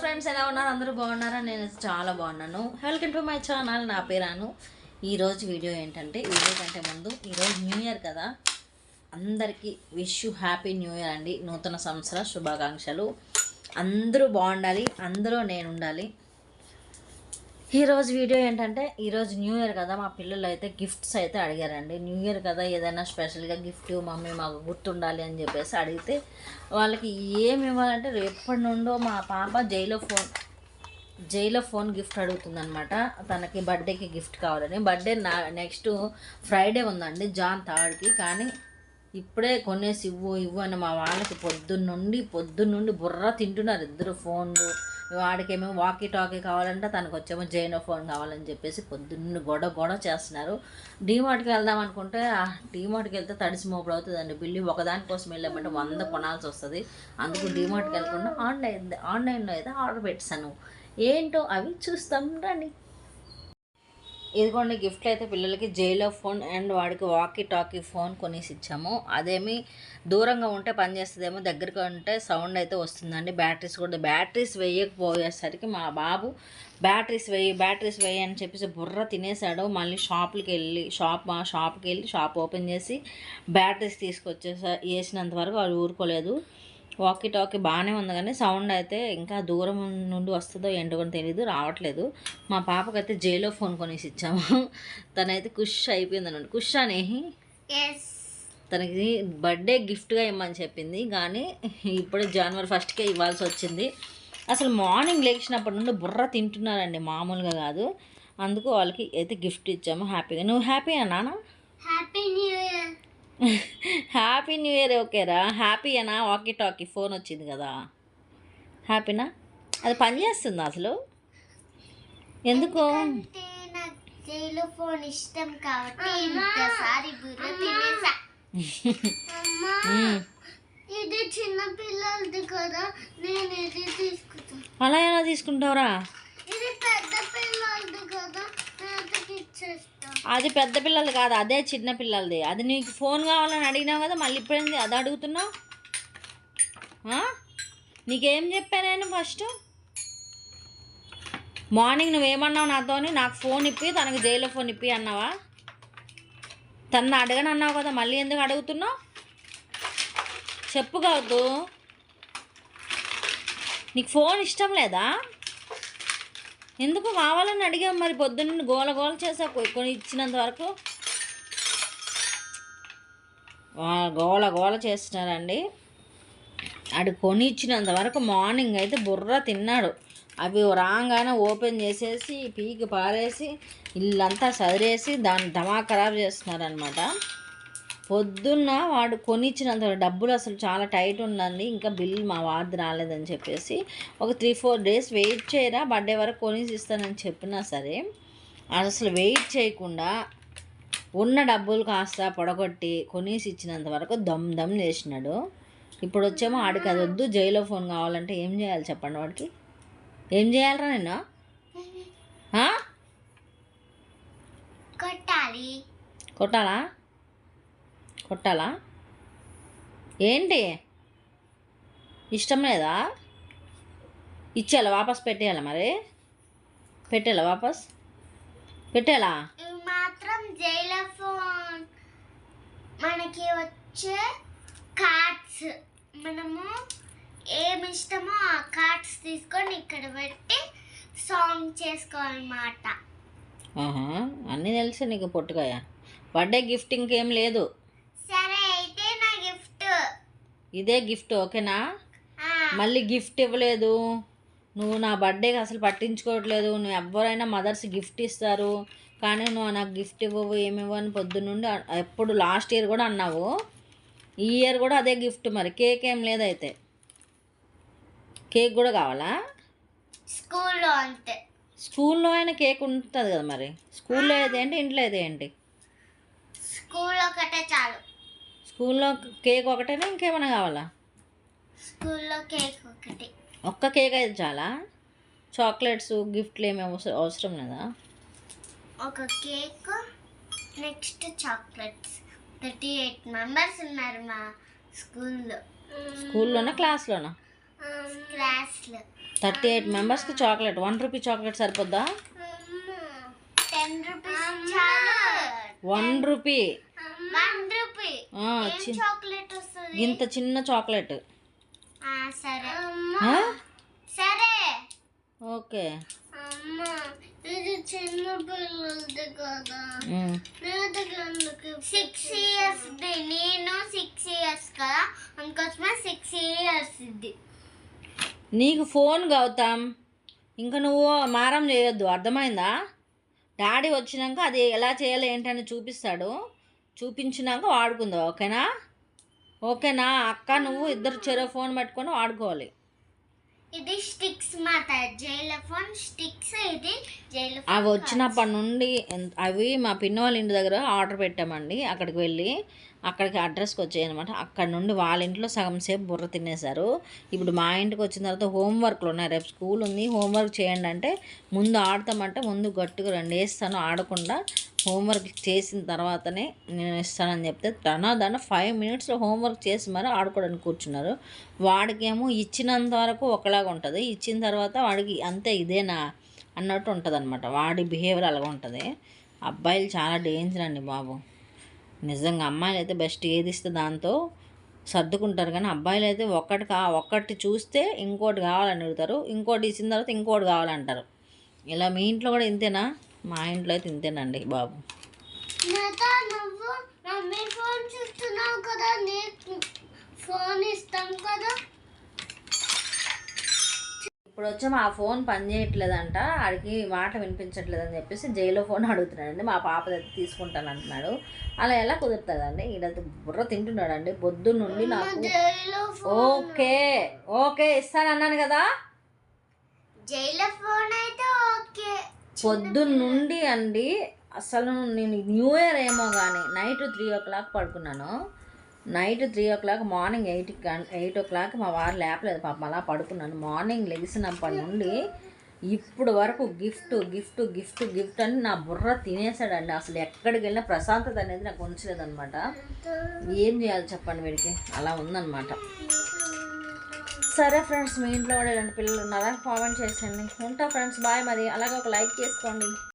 Friends, ఎలా ఉన్నారు? అందరూ బాగున్నారా? నేను చాలా బాగున్నాను. Welcome to my channel. నా పేరాను. ఈరోజు వీడియో ఏంటంటే, వీడియో కంటే ముందు ఈరోజు న్యూ ఇయర్ కదా, అందరికీ wish you happy new year అండి. నూతన సంవత్సర శుభాకాంక్షలు. అందరూ బాగుండాలి, అందులో నేను ఉండాలి. ఈరోజు వీడియో ఏంటంటే, ఈరోజు న్యూ ఇయర్ కదా, మా పిల్లలు అయితే గిఫ్ట్స్ అయితే అడిగారండి. న్యూ ఇయర్ కదా, ఏదైనా స్పెషల్గా గిఫ్ట్ మమ్మీ మాకు గుర్తుండాలి అని చెప్పేసి అడిగితే, వాళ్ళకి ఏమి ఇవ్వాలంటే, ఎప్పటి నుండో మా పాప జైలో ఫోన్ గిఫ్ట్ అడుగుతుందనమాట. తనకి బర్త్డేకి గిఫ్ట్ కావాలని. బర్త్డే నెక్స్ట్ ఫ్రైడే ఉందండి, జాన్ 3కి. కానీ ఇప్పుడే కొనేసి ఇవ్వు అని మా వాళ్ళకి పొద్దున్నుండి బుర్ర తింటున్నారు ఇద్దరు. ఫోన్లు, వాడికేమో వాకీ టాకీ కావాలంటే, తనకు వచ్చేమో జైనో ఫోన్ కావాలని చెప్పేసి పొద్దున్న గొడవ చేస్తున్నారు. డీమార్ట్కి వెళ్దాం అనుకుంటే, డీమార్ట్కి వెళ్తే తడిసి మోపుడు అవుతుందండి. బిల్లు ఒకదానికోసం వెళ్ళామంటే 100 కొనాల్సి వస్తుంది. అందుకు డీమార్ట్కి వెళ్ళకుండా ఆన్లైన్లో అయితే ఆర్డర్ పెట్టాను. ఏంటో అవి చూస్తాం రండి. ఇదిగోండి గిఫ్ట్లు అయితే పిల్లలకి జైలో ఫోన్ అండ్ వాడికి వాకీ టాకీ ఫోన్ కొనేసి ఇచ్చాము. అదేమి దూరంగా ఉంటే పనిచేస్తుందేమో, దగ్గరగా ఉంటే సౌండ్ అయితే వస్తుందండి. బ్యాటరీస్ వేయకపోయేసరికి మా బాబు బ్యాటరీస్ వేయి అని చెప్పేసి బుర్ర తినేసాడు. మళ్ళీ షాప్కి వెళ్ళి షాప్ ఓపెన్ చేసి బ్యాటరీస్ వేసినంత వరకు వాడు ఊరుకోలేదు. వాకీ టాకీ బాగానే ఉంది, కానీ సౌండ్ అయితే ఇంకా దూరం నుండి వస్తుందో ఏంటో కూడా తెలియదు, రావట్లేదు. మా పాపకైతే జైలో ఫోన్ కొనేసి ఇచ్చాము. తనైతే ఖుష్ అయిపోయింది అన్నమాట. ఖుష్ అనేహి తనకి బర్త్డే గిఫ్ట్గా ఇవ్వమని చెప్పింది, కానీ ఇప్పుడు జనవరి 1కే ఇవ్వాల్సి వచ్చింది. అసలు మార్నింగ్ లేచినప్పటి నుండి బుర్ర తింటున్నారండి, మామూలుగా కాదు. అందుకు వాళ్ళకి అయితే గిఫ్ట్ ఇచ్చాము హ్యాపీగా. నువ్వు హ్యాపీయా నాన్న? Happy new year. Happy new year. ఓకేరా, హ్యాపీయేనా? వాకీ టాకీ ఫోన్ వచ్చింది కదా, హ్యాపీనా? అది పనిచేస్తుంది అసలు? ఎందుకు? నాకు జైలో ఫోన్ ఇష్టం కాబట్టి ఇంతసారి బుర్ర తినేసా. ఇది చిన్న పిల్లలది కదా, నేను ఇది తీసుకుంటా. అలా ఎలా తీసుకుంటావురా? ఇది పెద్ద పిల్లలది కదా, నేను ఇచ్చేస్తా. అది పెద్ద పిల్లలు కాదు, అదే చిన్న పిల్లలది. అది నీకు ఫోన్ కావాలని అడిగినావు కదా, మళ్ళీ ఇప్పుడేంది అది అడుగుతున్నావు? నీకేం చెప్పా నేను ఫస్ట్? మార్నింగ్ నువ్వేమన్నావు నాతోని? నాకు ఫోన్ ఇప్పి, తనకి జైల్లో ఫోన్ ఇప్పి అన్నావా? తను అడగను అన్నావు కదా, మళ్ళీ ఎందుకు అడుగుతున్నావు? చెప్పు కావద్దు. నీకు ఫోన్ ఇష్టం లేదా? ఎందుకు కావాలని అడిగావు మరి? పొద్దున్న గోల చేసా కొని ఇచ్చినంత వరకు గోల చేస్తున్నారండి. అది కొని ఇచ్చినంత వరకు మార్నింగ్ అయితే బుర్ర తిన్నాడు. అవి రాగానే ఓపెన్ చేసేసి పీకి పారేసి ఇల్లంతా సదిరేసి దాన్ని ధమా ఖరాబ్ చేస్తున్నారనమాట. పొద్దున్న వాడు కొనిచ్చినంత డబ్బులు అసలు చాలా టైట్ ఉందండి. ఇంకా బిల్ మా వార్డు రాలేదని చెప్పేసి ఒక 3-4 డేస్ వెయిట్ చేయరా, బర్త్డే వరకు కొనేసి ఇస్తానని చెప్పినా సరే అసలు వెయిట్ చేయకుండా ఉన్న డబ్బులు కాస్త పొడగొట్టి కొనేసి ఇచ్చినంత వరకు దమ్ చేసినాడు. ఇప్పుడు వచ్చేమో ఆడికి అది వద్దు, జైలో ఫోన్ కావాలంటే ఏం చేయాలి చెప్పండి? వాడికి ఏం చేయాలరా నేను? కొట్టాలా? ఏంటి ఇష్టం లేదా? ఇచ్చేయాలా? వాపస్ పెట్టేయాలా? మరి పెట్టేయాలా? వాపస్ పెట్టేయాలా? మాత్రం జైలో ఫోన్ మనకి వచ్చే కార్డ్స్, మనము ఏమి ఇష్టమో ఆ కార్డ్స్ తీసుకొని ఇక్కడ పెట్టి సాంగ్ చేసుకోవాలన్నమాట. అన్నీ తెలిసి నీకు పొట్టుకాయ. బర్త్డే గిఫ్ట్ ఇంకేం లేదు. సరే అయితే నా గిఫ్ట్ ఇదే గిఫ్ట్, ఓకేనా? మళ్ళీ గిఫ్ట్ ఇవ్వలేదు నువ్వు. నా బర్త్డేకి అసలు పట్టించుకోవట్లేదు. నువ్వు ఎవరైనా మదర్స్ గిఫ్ట్ ఇస్తారు, కానీ నువ్వు నాకు గిఫ్ట్ ఇవ్వవు, ఏమివ్వవు అని పొద్దున్నుండి ఎప్పుడు లాస్ట్ ఇయర్ కూడా అన్నావు. ఈ ఇయర్ కూడా అదే గిఫ్ట్. మరి కేక్ ఏం లేదైతే? కేక్ కూడా కావాలా? స్కూల్లో అంతే. స్కూల్లో అయినా కేక్ ఉంటుంది కదా. మరి స్కూల్లో అయితే ఏంటి, ఇంట్లో అయితే ఏంటి? స్కూల్లో ఒకటే చాలు. స్కూల్లో కేక్ ఒకటేనా, ఇంకేమైనా కావాలా? స్కూల్లో కేక్ ఒకటి. ఒక్క కేక్ అయితే చాలా? చాక్లెట్స్ గిఫ్ట్లు ఏమి అవసరం లేదా? ఒక కేక్, నెక్స్ట్ చాక్లెట్స్. 38 మెంబర్స్ ఉన్నారు మా స్కూల్లో. స్కూల్లోనా క్లాస్లోనా? క్లాస్లో. 38 మెంబర్స్కి చాక్లెట్. 1 రూపీ చాక్లెట్ సరిపోద్దా? 10 రూపీస్ చాలు. 1 రూపీ. 1 రూపీ చాక్లెట్ వస్తుంది. ఇంత చిన్న చాక్లెట్. సరే సరే ఓకే. ఇది చిన్న పిల్లలది కదా. 6 ఇయర్స్. నేను 6 ఇయర్స్ కదా, అందుకోసమే 6 ఇయర్స్ ఇది. నీకు ఫోన్ గౌతమ్, ఇంకా నువ్వు మారం చేయొద్దు, అర్థమైందా? డాడీ వచ్చినాక అది ఎలా చేయాలి ఏంటని చూపిస్తాడు, చూపించినాక వాడుకుందాం. ఓకేనా? ఓకేనా అక్క? నువ్వు ఇద్దరు చెరో ఫోన్ పెట్టుకొని వాడుకోవాలి. ఇది స్టిక్స్ మాట, జైలఫోన్ స్టిక్స్. ఇది జైలఫోన్. అవి వచ్చినప్పటి నుండి అవి మా పిన్న వాళ్ళ ఇంటి దగ్గర ఆర్డర్ పెట్టామండి. అక్కడికి వెళ్ళి అక్కడికి అడ్రస్కి వచ్చాయి అనమాట. అక్కడ నుండి వాళ్ళ ఇంట్లో సగం సేపు బుర్ర తినేశారు. ఇప్పుడు మా ఇంటికి వచ్చిన తర్వాత హోంవర్క్లు ఉన్నాయి, రేపు స్కూల్ ఉంది, హోంవర్క్ చేయండి అంటే ముందు ఆడతామంటే ముందు గట్టిగా 2 వేస్తాను, ఆడకుండా హోంవర్క్ చేసిన తర్వాతనే నేను ఇస్తానని చెప్తే దాన్ని 5 మినిట్స్లో హోంవర్క్ చేసి మరి ఆడుకోవడానికి కూర్చున్నారు. వాడికేమో ఇచ్చినంత వరకు ఒకలాగా ఉంటుంది, ఇచ్చిన తర్వాత వాడికి అంతే ఇదేనా అన్నట్టు ఉంటుంది అనమాట. వాడి బిహేవియర్ అలాగ ఉంటుంది. అబ్బాయిలు చాలా డేంజర్ అండి బాబు, నిజంగా. అమ్మాయిలు అయితే బెస్ట్, ఏది ఇస్తే దాంతో సర్దుకుంటారు, కానీ అబ్బాయిలు అయితే ఒక్కటి చూస్తే ఇంకోటి కావాలని అడుగుతారు, ఇంకోటి ఇచ్చిన తర్వాత ఇంకోటి కావాలంటారు. ఇలా మీ ఇంట్లో కూడా ఇంతేనా? మా ఇంట్లో అయితే ఇంతేనండి బాబు. నువ్వు మమ్మీ ఫోన్ చూస్తున్నావు కదా, నీకు ఫోన్ ఇస్తాం కదా. ఇప్పుడు వచ్చాము, ఆ ఫోన్ పని చేయట్లేదంట, ఆడికి మాట వినిపించట్లేదని చెప్పేసి జైలో ఫోన్ అడుగుతున్నాడండి. మా పాప దగ్గర తీసుకుంటాను అంటున్నాడు. అలా ఎలా కుదురుతుందండి? ఈడైతే బుర్ర తింటున్నాడండి పొద్దున్న నుండి నాకు. ఓకే ఓకే ఇస్తానన్నాను కదా. జైలో ఫోన్ అయితే ఓకే. పొద్దున్న నుండి అండి అసలు నేను న్యూ ఇయర్ ఏమో కానీ నైట్ 3 o'clock పడుకున్నాను. నైట్ 3 o'clock, మార్నింగ్ 8 o'clock మా వారు లేపలేదు పాపం, అలా పడుకున్నాను. మార్నింగ్ లెగిసినప్పటి నుండి ఇప్పుడు వరకు గిఫ్ట్ గిఫ్ట్ గిఫ్ట్ గిఫ్ట్ అని నా బుర్ర తినేసాడండి. అసలు ఎక్కడికి వెళ్ళినా ప్రశాంతత అనేది నాకు ఉంచలేదన్నమాట. ఏం చేయాలి చెప్పండి వీడికి? అలా ఉందన్నమాట. సరే ఫ్రెండ్స్, మీ ఇంట్లో కూడా ఇలాంటి పిల్లలు ఉన్నారా? కామెంట్ చేసేయండి. ఉంటా ఫ్రెండ్స్, బాయ్. మరి అలాగే ఒక లైక్ చేసుకోండి.